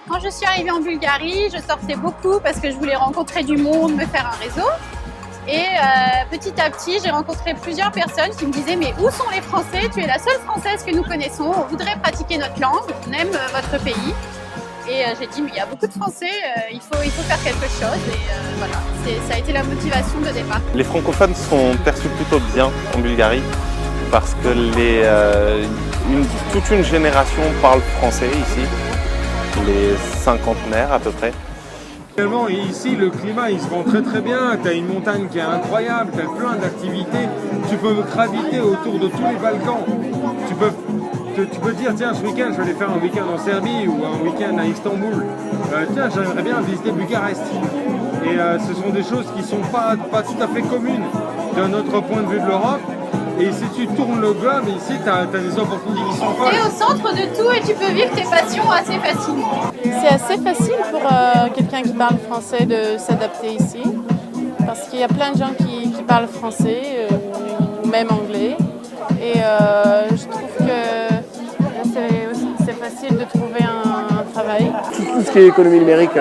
Quand je suis arrivée en Bulgarie, je sortais beaucoup parce que je voulais rencontrer du monde, me faire un réseau. Et petit à petit, j'ai rencontré plusieurs personnes qui me disaient « Mais où sont les Français? Tu es la seule Française que nous connaissons, on voudrait pratiquer notre langue, on aime votre pays. » Et j'ai dit « Mais il y a beaucoup de Français, il faut faire quelque chose. » Et voilà, ça a été la motivation de départ. Les francophones sont perçus plutôt bien en Bulgarie parce que toute une génération parle français ici, les cinquantenaires à peu près. Finalement, ici, le climat, il se rend très très bien. Tu as une montagne qui est incroyable, tu as plein d'activités. Tu peux graviter autour de tous les Balkans. Tu peux dire, tiens, ce week-end, je vais aller faire un week-end en Serbie ou un week-end à Istanbul. Tiens, j'aimerais bien visiter Bucarest. Et ce sont des choses qui ne sont pas tout à fait communes d'un autre point de vue de l'Europe. Et si tu tournes le globe, ici, tu as des opportunités qui sont folles. Tu es au centre de tout et tu peux vivre tes passions assez facilement. C'est assez facile pour quelqu'un qui parle français de s'adapter ici. Parce qu'il y a plein de gens qui parlent français, ou même anglais. Et je trouve que c'est facile de trouver un travail. Tout ce qui est économie numérique,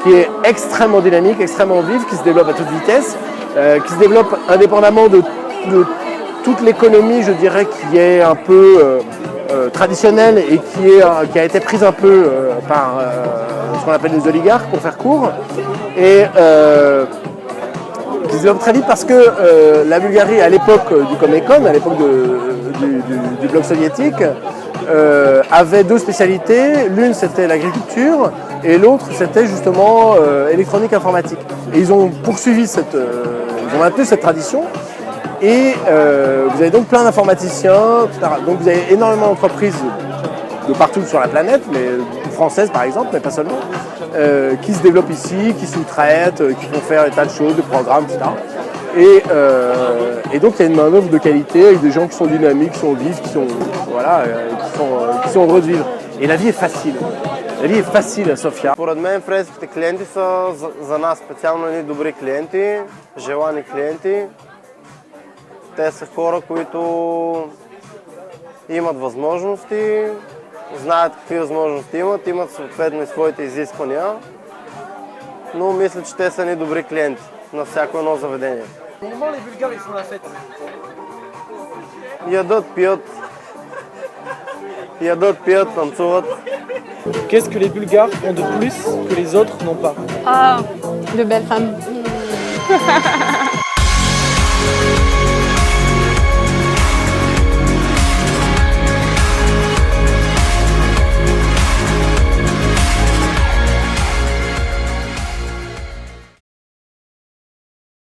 qui est extrêmement dynamique, extrêmement vive, qui se développe à toute vitesse, qui se développe indépendamment de toute l'économie, je dirais, qui est un peu traditionnelle et qui a été prise un peu par ce qu'on appelle les oligarques, pour faire court, et qui se développe très vite parce que la Bulgarie, à l'époque du Comecon, à l'époque du bloc soviétique, avait deux spécialités. L'une, c'était l'agriculture, et l'autre, c'était justement électronique informatique. Et ils ont poursuivi ils ont maintenu cette tradition. Et vous avez donc plein d'informaticiens, etc. Donc vous avez énormément d'entreprises de partout sur la planète, mais françaises par exemple, mais pas seulement, qui se développent ici, qui sous-traitent, qui font faire des tas de choses, de programmes, etc. Et donc il y a une main-d'œuvre de qualité avec des gens qui sont dynamiques, qui sont vifs, qui sont heureux de vivre. Et la vie est facile. La vie est facile à Sofia. Според мен френските клиенти са за нас специално едни добри клиенти, желани клиенти. Те са хора, които имат възможности, знаят какви възможности имат съответно и своите изисквания, но мисля, че те са ни добри клиенти на всяко едно заведение. Comment les Bulgares ils font la fête? Ядат, пият, танцуват. Qu'est-ce que les Bulgares ont de plus que les autres n'ont pas? De belles femmes.